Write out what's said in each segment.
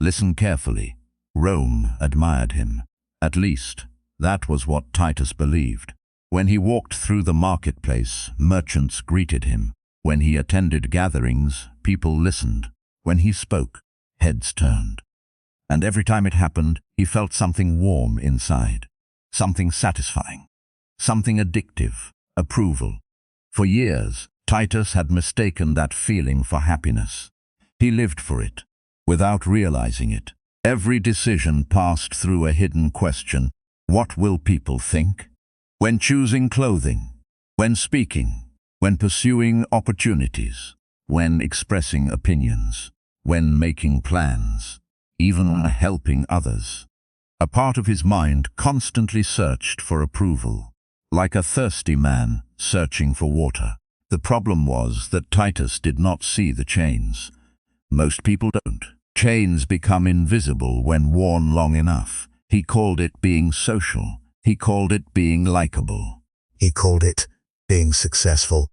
Listen carefully. Rome admired him. At least, that was what Titus believed. When he walked through the marketplace, merchants greeted him. When he attended gatherings, people listened. When he spoke, heads turned. And every time it happened, he felt something warm inside, something satisfying, something addictive, approval. For years, Titus had mistaken that feeling for happiness. He lived for it, without realizing it. Every decision passed through a hidden question: what will people think? When choosing clothing, when speaking, when pursuing opportunities, when expressing opinions, when making plans, even helping others. A part of his mind constantly searched for approval, like a thirsty man searching for water. The problem was that Titus did not see the chains. Most people don't. Chains become invisible when worn long enough. He called it being social. He called it being likable. He called it being successful.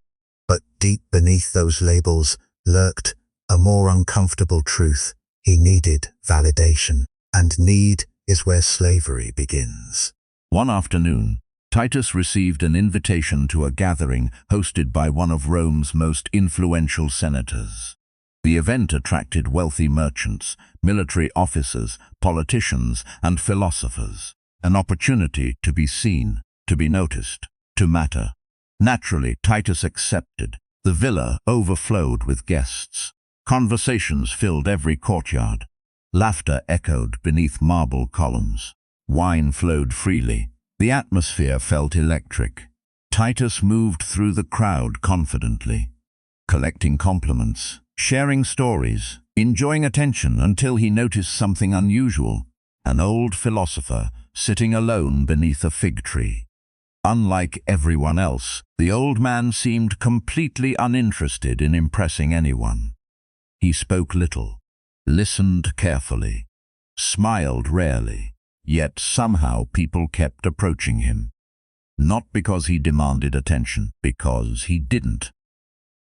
But deep beneath those labels lurked a more uncomfortable truth. He needed validation. And need is where slavery begins. One afternoon, Titus received an invitation to a gathering hosted by one of Rome's most influential senators. The event attracted wealthy merchants, military officers, politicians, and philosophers. An opportunity to be seen, to be noticed, to matter. Naturally, Titus accepted. The villa overflowed with guests. Conversations filled every courtyard. Laughter echoed beneath marble columns. Wine flowed freely. The atmosphere felt electric. Titus moved through the crowd confidently, collecting compliments, sharing stories, enjoying attention until he noticed something unusual: an old philosopher sitting alone beneath a fig tree. Unlike everyone else, the old man seemed completely uninterested in impressing anyone. He spoke little, listened carefully, smiled rarely, yet somehow people kept approaching him. Not because he demanded attention, because he didn't.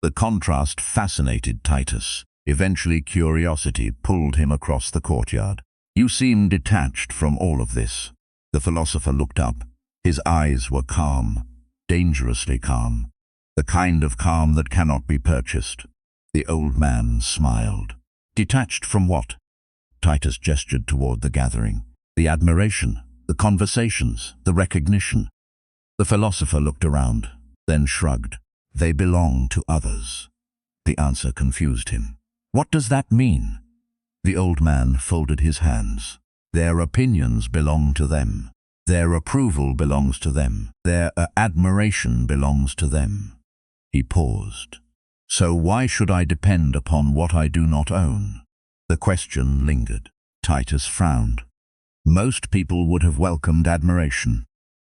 The contrast fascinated Titus. Eventually, curiosity pulled him across the courtyard. "You seem detached from all of this." The philosopher looked up. His eyes were calm, dangerously calm, the kind of calm that cannot be purchased. The old man smiled. "Detached from what?" Titus gestured toward the gathering. "The admiration, the conversations, the recognition." The philosopher looked around, then shrugged. "They belong to others." The answer confused him. "What does that mean?" The old man folded his hands. "Their opinions belong to them. Their approval belongs to them. Their admiration belongs to them." He paused. "So why should I depend upon what I do not own?" The question lingered. Titus frowned. Most people would have welcomed admiration.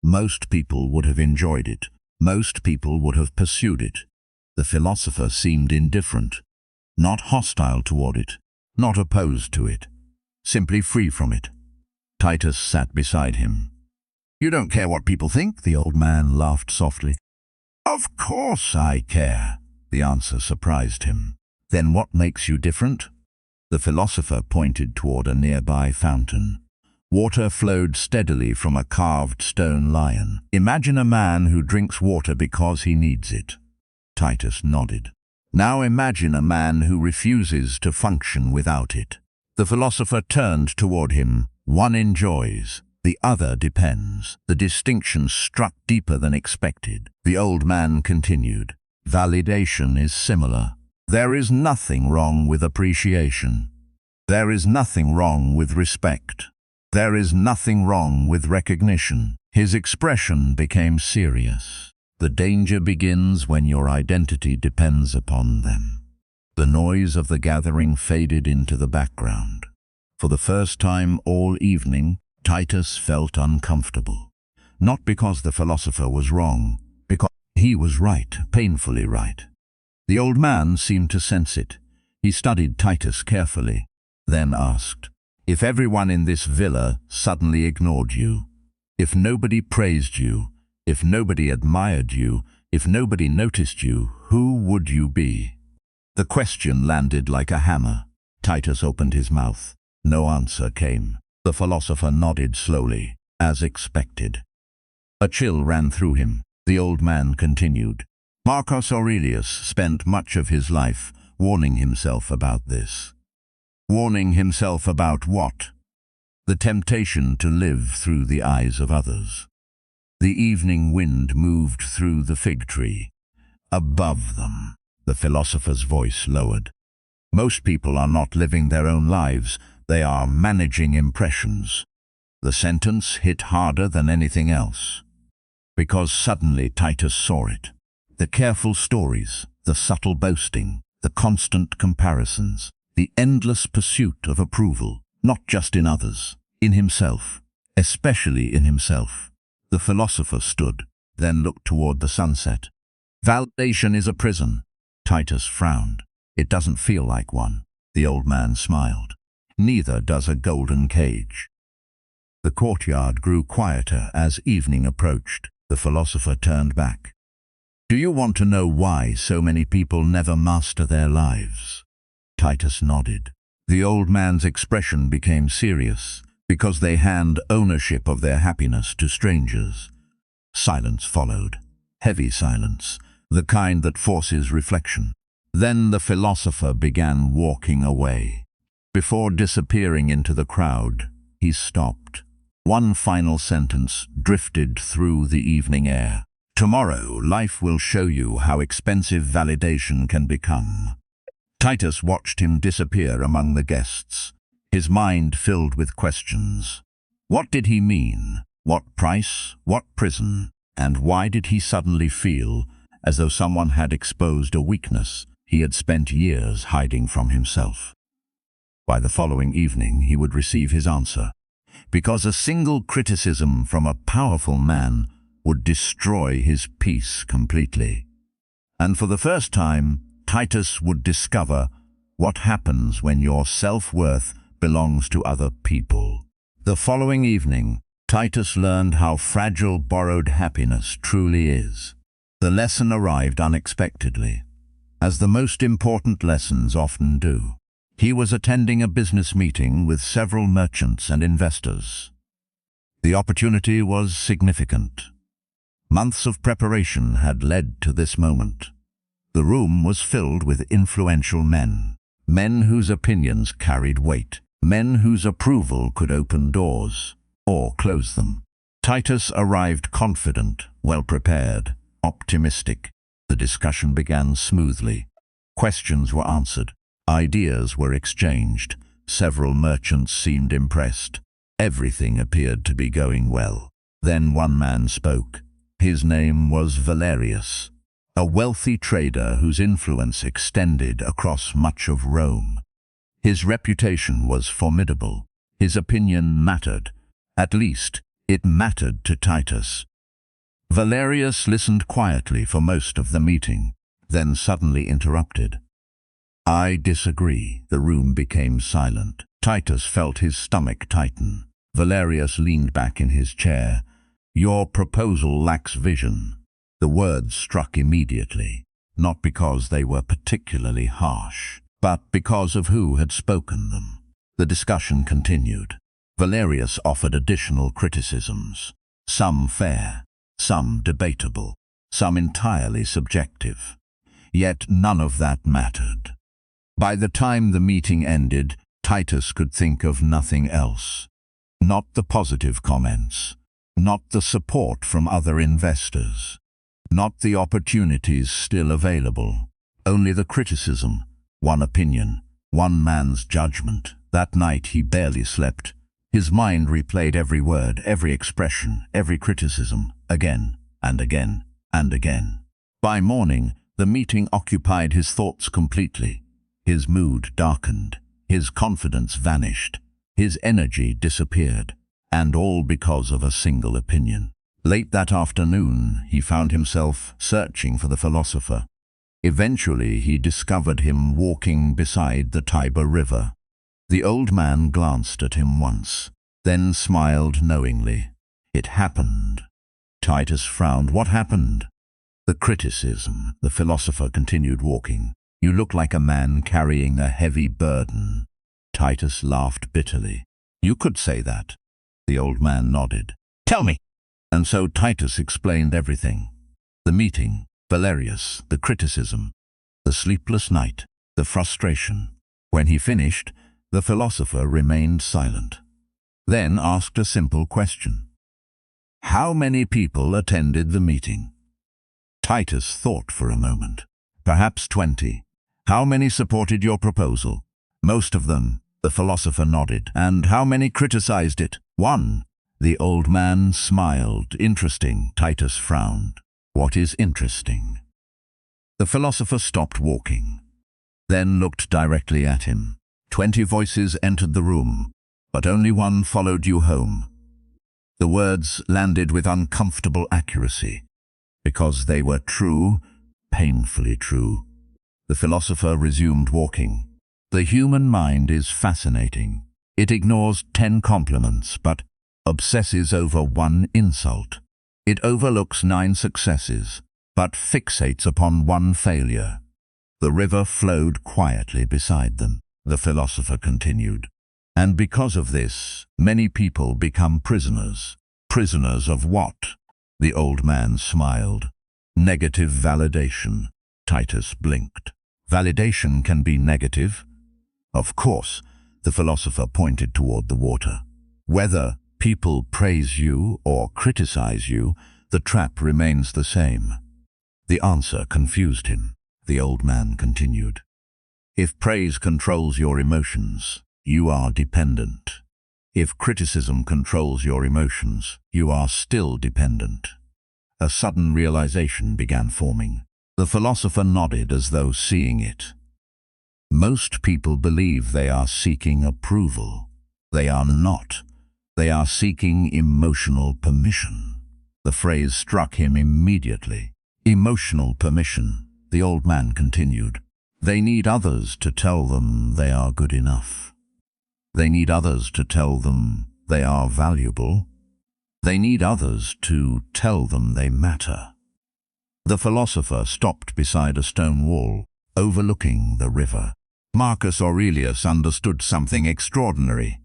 Most people would have enjoyed it. Most people would have pursued it. The philosopher seemed indifferent, not hostile toward it, not opposed to it, simply free from it. Titus sat beside him. "You don't care what people think?" The old man laughed softly. "Of course I care." The answer surprised him. "Then what makes you different?" The philosopher pointed toward a nearby fountain. Water flowed steadily from a carved stone lion. "Imagine a man who drinks water because he needs it." Titus nodded. "Now imagine a man who refuses to function without it." The philosopher turned toward him. "One enjoys, the other depends." The distinction struck deeper than expected. The old man continued. "Validation is similar. There is nothing wrong with appreciation. There is nothing wrong with respect. There is nothing wrong with recognition." His expression became serious. "The danger begins when your identity depends upon them." The noise of the gathering faded into the background. For the first time all evening, Titus felt uncomfortable. Not because the philosopher was wrong, because he was right, painfully right. The old man seemed to sense it. He studied Titus carefully, then asked, "If everyone in this villa suddenly ignored you, if nobody praised you, if nobody admired you, if nobody noticed you, who would you be?" The question landed like a hammer. Titus opened his mouth. No answer came. The philosopher nodded slowly, as expected. A chill ran through him. The old man continued. Marcus Aurelius spent much of his life warning himself about this. Warning himself about what? The temptation to live through the eyes of others. The evening wind moved through the fig tree. Above them, the philosopher's voice lowered. Most people are not living their own lives, they are managing impressions. The sentence hit harder than anything else. Because suddenly Titus saw it. The careful stories, the subtle boasting, the constant comparisons, the endless pursuit of approval, not just in others, in himself, especially in himself. The philosopher stood, then looked toward the sunset. Validation is a prison. Titus frowned. It doesn't feel like one. The old man smiled. Neither does a golden cage. The courtyard grew quieter as evening approached. The philosopher turned back. Do you want to know why so many people never master their lives? Titus nodded. The old man's expression became serious, because they hand ownership of their happiness to strangers. Silence followed. Heavy silence, the kind that forces reflection. Then the philosopher began walking away. Before disappearing into the crowd, he stopped. One final sentence drifted through the evening air. Tomorrow, life will show you how expensive validation can become. Titus watched him disappear among the guests, his mind filled with questions. What did he mean? What price? What prison? And why did he suddenly feel as though someone had exposed a weakness he had spent years hiding from himself? By the following evening, he would receive his answer, because a single criticism from a powerful man would destroy his peace completely. And for the first time, Titus would discover what happens when your self-worth belongs to other people. The following evening, Titus learned how fragile borrowed happiness truly is. The lesson arrived unexpectedly, as the most important lessons often do. He was attending a business meeting with several merchants and investors. The opportunity was significant. Months of preparation had led to this moment. The room was filled with influential men, men whose opinions carried weight, men whose approval could open doors or close them. Titus arrived confident, well-prepared, optimistic. The discussion began smoothly. Questions were answered. Ideas were exchanged. Several merchants seemed impressed. Everything appeared to be going well. Then one man spoke. His name was Valerius, a wealthy trader whose influence extended across much of Rome. His reputation was formidable. His opinion mattered. At least, it mattered to Titus. Valerius listened quietly for most of the meeting, then suddenly interrupted. I disagree. The room became silent. Titus felt his stomach tighten. Valerius leaned back in his chair. Your proposal lacks vision. The words struck immediately, not because they were particularly harsh, but because of who had spoken them. The discussion continued. Valerius offered additional criticisms, some fair, some debatable, some entirely subjective. Yet none of that mattered. By the time the meeting ended, Titus could think of nothing else. Not the positive comments, not the support from other investors, not the opportunities still available, only the criticism, one opinion, one man's judgment. That night he barely slept. His mind replayed every word, every expression, every criticism, again and again and again. By morning, the meeting occupied his thoughts completely. His mood darkened, his confidence vanished, his energy disappeared, and all because of a single opinion. Late that afternoon, he found himself searching for the philosopher. Eventually, he discovered him walking beside the Tiber River. The old man glanced at him once, then smiled knowingly. It happened. Titus frowned. What happened? The criticism. The philosopher continued walking. You look like a man carrying a heavy burden. Titus laughed bitterly. You could say that. The old man nodded. Tell me. And so Titus explained everything. The meeting, Valerius, the criticism, the sleepless night, the frustration. When he finished, the philosopher remained silent, then asked a simple question. How many people attended the meeting? Titus thought for a moment. Perhaps 20. How many supported your proposal? Most of them, the philosopher nodded. And how many criticized it? 1. The old man smiled. Interesting. Titus frowned. What is interesting? The philosopher stopped walking, then looked directly at him. 20 voices entered the room, but only one followed you home. The words landed with uncomfortable accuracy, because they were true, painfully true. The philosopher resumed walking. The human mind is fascinating. It ignores 10 compliments, but obsesses over 1 insult. It overlooks 9 successes, but fixates upon 1 failure. The river flowed quietly beside them, the philosopher continued. And because of this, many people become prisoners. Prisoners of what? The old man smiled. Negative validation. Titus blinked. Validation can be negative? Of course, the philosopher pointed toward the water. Whether people praise you or criticize you, the trap remains the same. The answer confused him. The old man continued. If praise controls your emotions, you are dependent. If criticism controls your emotions, you are still dependent. A sudden realization began forming. The philosopher nodded as though seeing it. Most people believe they are seeking approval. They are not. They are seeking emotional permission. The phrase struck him immediately. Emotional permission, the old man continued. They need others to tell them they are good enough. They need others to tell them they are valuable. They need others to tell them they matter. The philosopher stopped beside a stone wall, overlooking the river. Marcus Aurelius understood something extraordinary.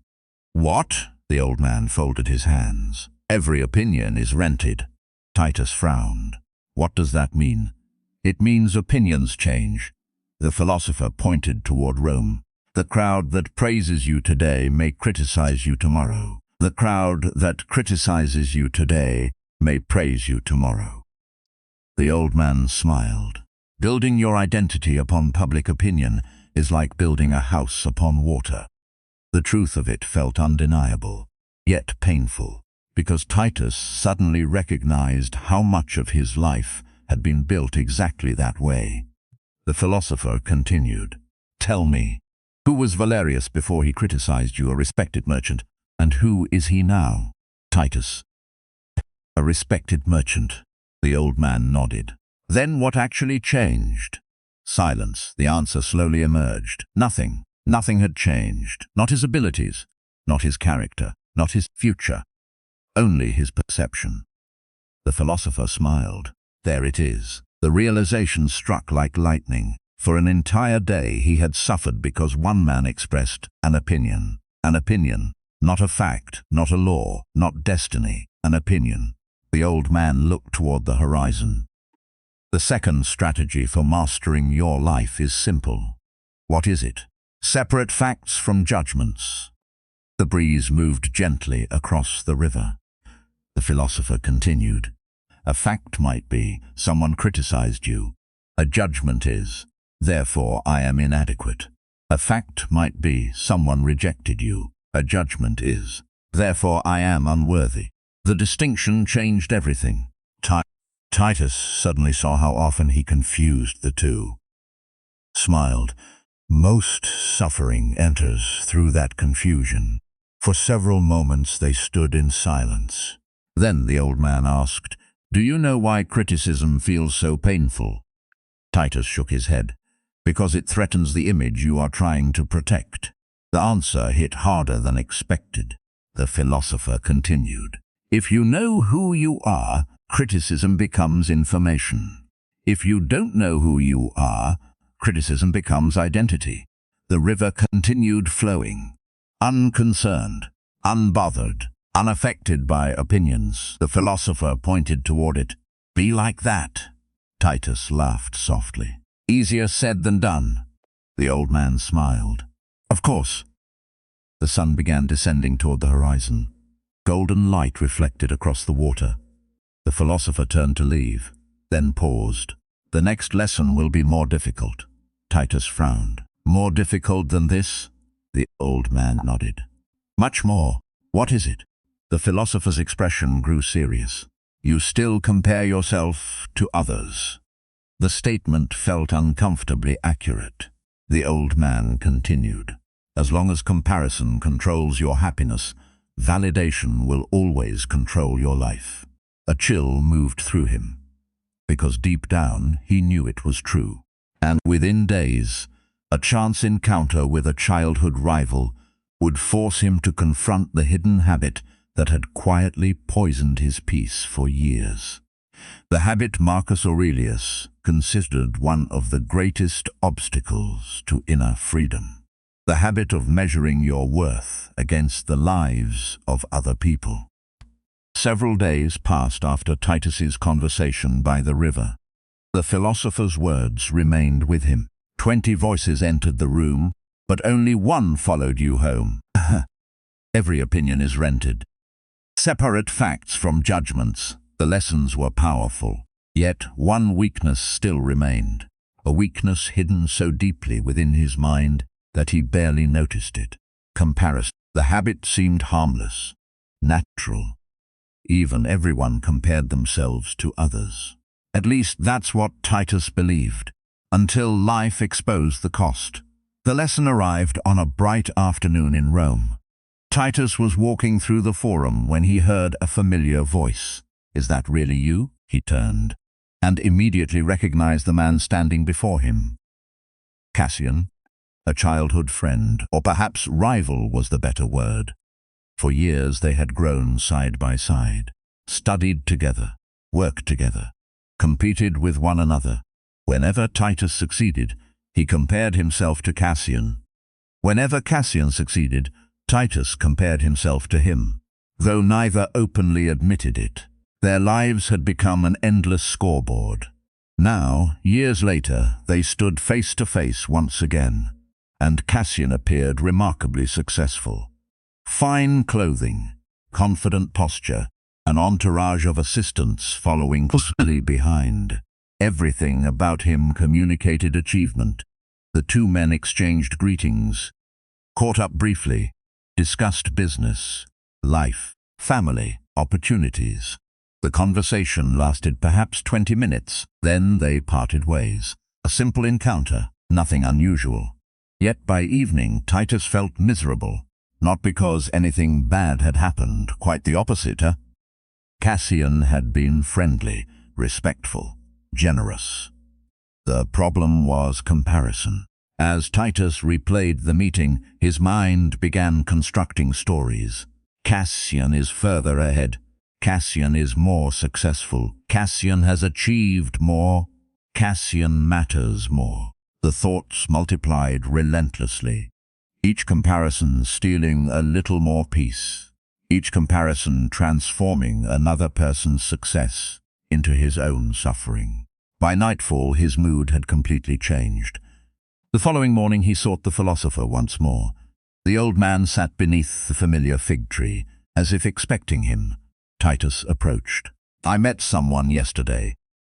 What? The old man folded his hands. Every opinion is rented. Titus frowned. What does that mean? It means opinions change. The philosopher pointed toward Rome. The crowd that praises you today may criticize you tomorrow. The crowd that criticizes you today may praise you tomorrow. The old man smiled. Building your identity upon public opinion is like building a house upon water. The truth of it felt undeniable, yet painful, because Titus suddenly recognized how much of his life had been built exactly that way. The philosopher continued. Tell me, who was Valerius before he criticized you, a respected merchant, and who is he now? Titus. A respected merchant. The old man nodded. Then what actually changed? Silence. The answer slowly emerged. Nothing. Nothing had changed. Not his abilities, not his character, not his future. Only his perception. The philosopher smiled. There it is. The realization struck like lightning. For an entire day he had suffered because one man expressed an opinion. An opinion, not a fact, not a law, not destiny. An opinion. The old man looked toward the horizon. The second strategy for mastering your life is simple. What is it? Separate facts from judgments. The breeze moved gently across the river. The philosopher continued. A fact might be, someone criticized you. A judgment is, therefore I am inadequate. A fact might be, someone rejected you. A judgment is, therefore I am unworthy. The distinction changed everything. Titus suddenly saw how often he confused the two. Smiled. Most suffering enters through that confusion. For several moments they stood in silence. Then the old man asked, Do you know why criticism feels so painful? Titus shook his head. Because it threatens the image you are trying to protect. The answer hit harder than expected. The philosopher continued. If you know who you are, criticism becomes information. If you don't know who you are, criticism becomes identity. The river continued flowing, unconcerned, unbothered, unaffected by opinions. The philosopher pointed toward it. "Be like that." Titus laughed softly. "Easier said than done." The old man smiled. "Of course." The sun began descending toward the horizon. Golden light reflected across the water. The philosopher turned to leave, then paused. "The next lesson will be more difficult." Titus frowned. "More difficult than this?" The old man nodded. "Much more. What is it?" The philosopher's expression grew serious. "You still compare yourself to others." The statement felt uncomfortably accurate. The old man continued. "As long as comparison controls your happiness, validation will always control your life." A chill moved through him, because deep down he knew it was true. And within days, a chance encounter with a childhood rival would force him to confront the hidden habit that had quietly poisoned his peace for years. The habit Marcus Aurelius considered one of the greatest obstacles to inner freedom. The habit of measuring your worth against the lives of other people. Several days passed after Titus's conversation by the river. The philosopher's words remained with him. 20 voices entered the room, but only one followed you home. Every opinion is rented. Separate facts from judgments. The lessons were powerful, yet one weakness still remained. A weakness hidden so deeply within his mind that he barely noticed it. Comparison. The habit seemed harmless, natural. Even everyone compared themselves to others. At least that's what Titus believed, until life exposed the cost. The lesson arrived on a bright afternoon in Rome. Titus was walking through the forum when he heard a familiar voice. "Is that really you?" He turned, and immediately recognized the man standing before him. Cassian, a childhood friend, or perhaps rival was the better word. For years they had grown side by side, studied together, worked together, competed with one another. Whenever Titus succeeded, he compared himself to Cassian. Whenever Cassian succeeded, Titus compared himself to him. Though neither openly admitted it, their lives had become an endless scoreboard. Now, years later, they stood face to face once again, and Cassian appeared remarkably successful. Fine clothing, confident posture, an entourage of assistants following closely behind. Everything about him communicated achievement. The two men exchanged greetings, caught up briefly, discussed business, life, family, opportunities. The conversation lasted perhaps 20 minutes. Then they parted ways. A simple encounter, nothing unusual. Yet by evening, Titus felt miserable. Not because anything bad had happened, quite the opposite. Cassian had been friendly, respectful, generous. The problem was comparison. As Titus replayed the meeting, his mind began constructing stories. Cassian is further ahead. Cassian is more successful. Cassian has achieved more. Cassian matters more. The thoughts multiplied relentlessly. Each comparison stealing a little more peace. Each comparison transforming another person's success into his own suffering. By nightfall, his mood had completely changed. The following morning, he sought the philosopher once more. The old man sat beneath the familiar fig tree, as if expecting him. Titus approached. "I met someone yesterday."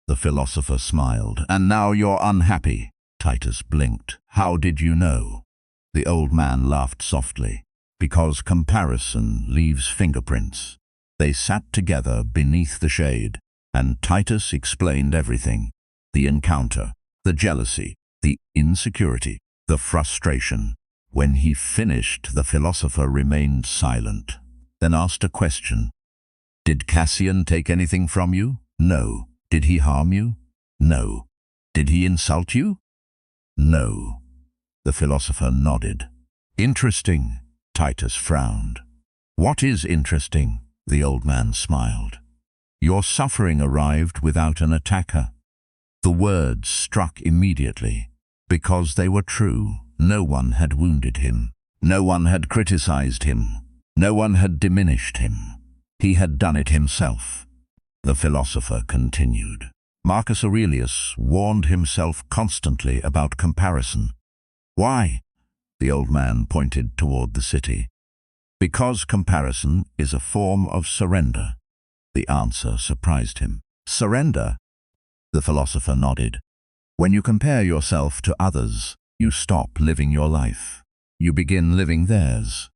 The philosopher smiled. "And now you're unhappy." Titus blinked. "How did you know?" The old man laughed softly. "Because comparison leaves fingerprints." They sat together beneath the shade, and Titus explained everything. The encounter, the jealousy, the insecurity, the frustration. When he finished, the philosopher remained silent, then asked a question. "Did Cassian take anything from you?" "No." "Did he harm you?" "No." "Did he insult you?" "No." The philosopher nodded. "Interesting." Titus frowned. "What is interesting?" The old man smiled. "Your suffering arrived without an attacker." The words struck immediately, because they were true. No one had wounded him. No one had criticized him. No one had diminished him. He had done it himself. The philosopher continued. Marcus Aurelius warned himself constantly about comparison. Why? The old man pointed toward the city. Because comparison is a form of surrender. The answer surprised him. Surrender? The philosopher nodded. When you compare yourself to others, you stop living your life. You begin living theirs.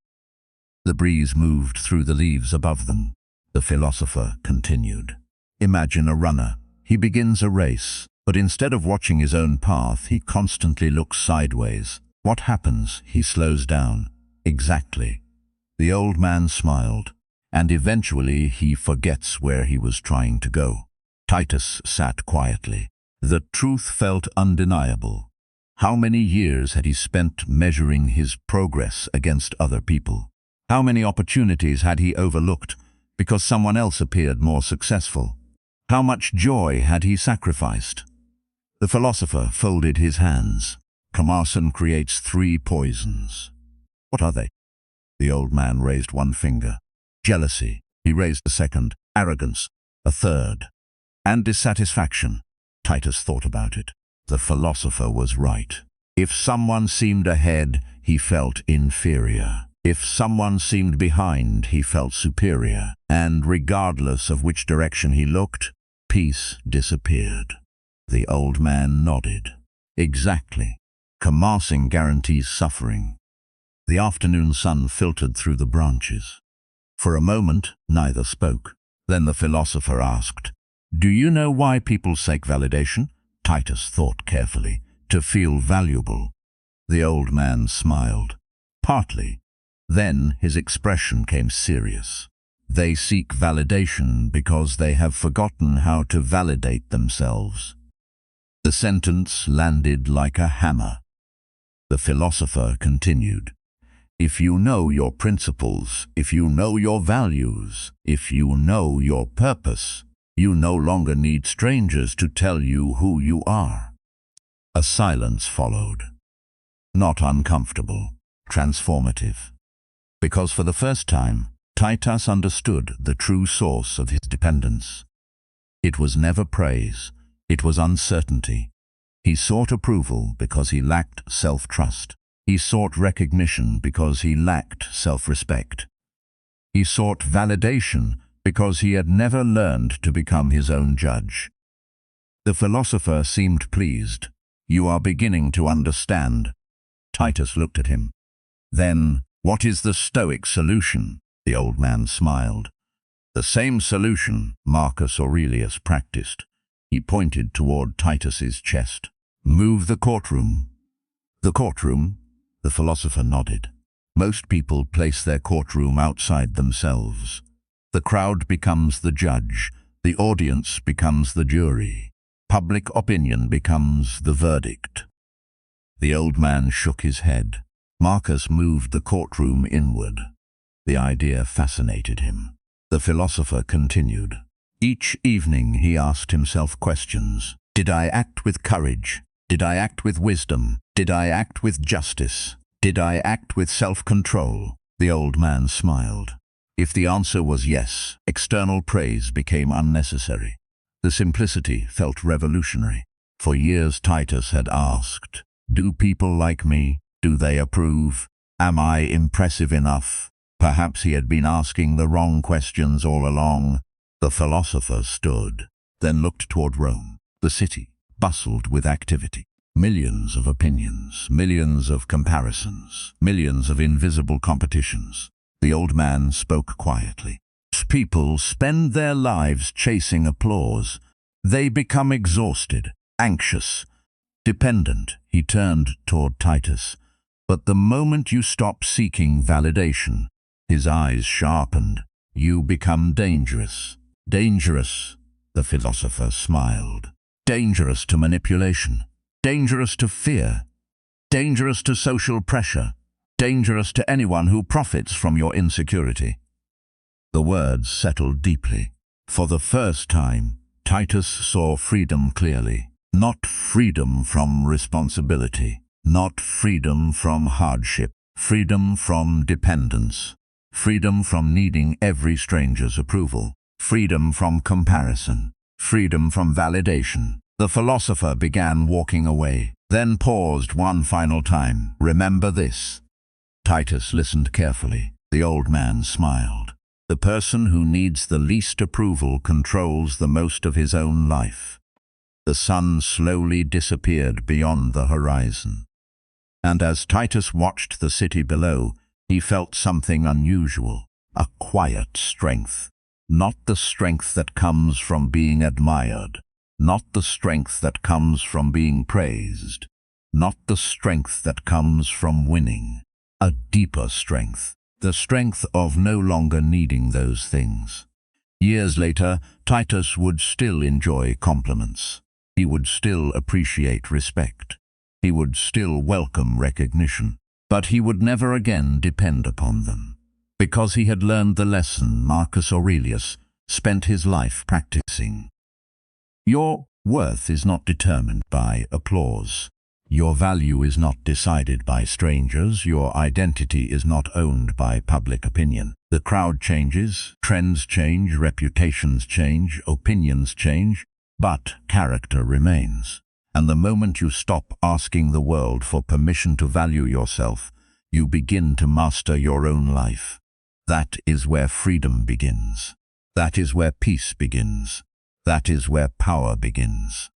The breeze moved through the leaves above them. The philosopher continued. Imagine a runner. He begins a race, but instead of watching his own path, he constantly looks sideways. What happens? He slows down. Exactly. The old man smiled, and eventually he forgets where he was trying to go. Titus sat quietly. The truth felt undeniable. How many years had he spent measuring his progress against other people? How many opportunities had he overlooked because someone else appeared more successful? How much joy had he sacrificed? The philosopher folded his hands. Comparison creates 3 poisons. What are they? The old man raised one finger. Jealousy. He raised a second. Arrogance. A third. And dissatisfaction. Titus thought about it. The philosopher was right. If someone seemed ahead, he felt inferior. If someone seemed behind, he felt superior. And regardless of which direction he looked, peace disappeared. The old man nodded. Exactly. Comparison guarantees suffering. The afternoon sun filtered through the branches. For a moment, neither spoke. Then the philosopher asked, "Do you know why people seek validation?" Titus thought carefully. To feel valuable. The old man smiled. Partly. Then his expression came serious. They seek validation because they have forgotten how to validate themselves. The sentence landed like a hammer. The philosopher continued. If you know your principles, if you know your values, if you know your purpose, you no longer need strangers to tell you who you are. A silence followed. Not uncomfortable, transformative. Because for the first time, Titus understood the true source of his dependence. It was never praise, it was uncertainty. He sought approval because he lacked self-trust. He sought recognition because he lacked self-respect. He sought validation because he had never learned to become his own judge. The philosopher seemed pleased. You are beginning to understand. Titus looked at him. Then, what is the Stoic solution? The old man smiled. The same solution Marcus Aurelius practiced. He pointed toward Titus's chest. Move the courtroom. The courtroom? The philosopher nodded. Most people place their courtroom outside themselves. The crowd becomes the judge. The audience becomes the jury. Public opinion becomes the verdict. The old man shook his head. Marcus moved the courtroom inward. The idea fascinated him. The philosopher continued. Each evening he asked himself questions. Did I act with courage? Did I act with wisdom? Did I act with justice? Did I act with self-control? The old man smiled. If the answer was yes, external praise became unnecessary. The simplicity felt revolutionary. For years Titus had asked, do people like me? Do they approve? Am I impressive enough? Perhaps he had been asking the wrong questions all along. The philosopher stood, then looked toward Rome. The city bustled with activity. Millions of opinions, millions of comparisons, millions of invisible competitions. The old man spoke quietly. People spend their lives chasing applause. They become exhausted, anxious, dependent. He turned toward Titus. But the moment you stop seeking validation, his eyes sharpened, you become dangerous. Dangerous, the philosopher smiled. Dangerous to manipulation. Dangerous to fear. Dangerous to social pressure. Dangerous to anyone who profits from your insecurity. The words settled deeply. For the first time, Titus saw freedom clearly. Not freedom from responsibility, Not freedom from hardship, freedom from dependence, freedom from needing every stranger's approval, freedom from comparison, freedom from validation. The philosopher began walking away, then paused one final time. "Remember this." Titus listened carefully. The old man smiled. "The person who needs the least approval controls the most of his own life." The sun slowly disappeared beyond the horizon. And as Titus watched the city below, he felt something unusual, a quiet strength. Not the strength that comes from being admired, not the strength that comes from being praised, not the strength that comes from winning. A deeper strength, the strength of no longer needing those things. Years later, Titus would still enjoy compliments. He would still appreciate respect. He would still welcome recognition. But he would never again depend upon them. Because he had learned the lesson Marcus Aurelius spent his life practicing. Your worth is not determined by applause. Your value is not decided by strangers. Your identity is not owned by public opinion. The crowd changes, trends change, reputations change, opinions change, but character remains. And the moment you stop asking the world for permission to value yourself, you begin to master your own life. That is where freedom begins. That is where peace begins. That is where power begins.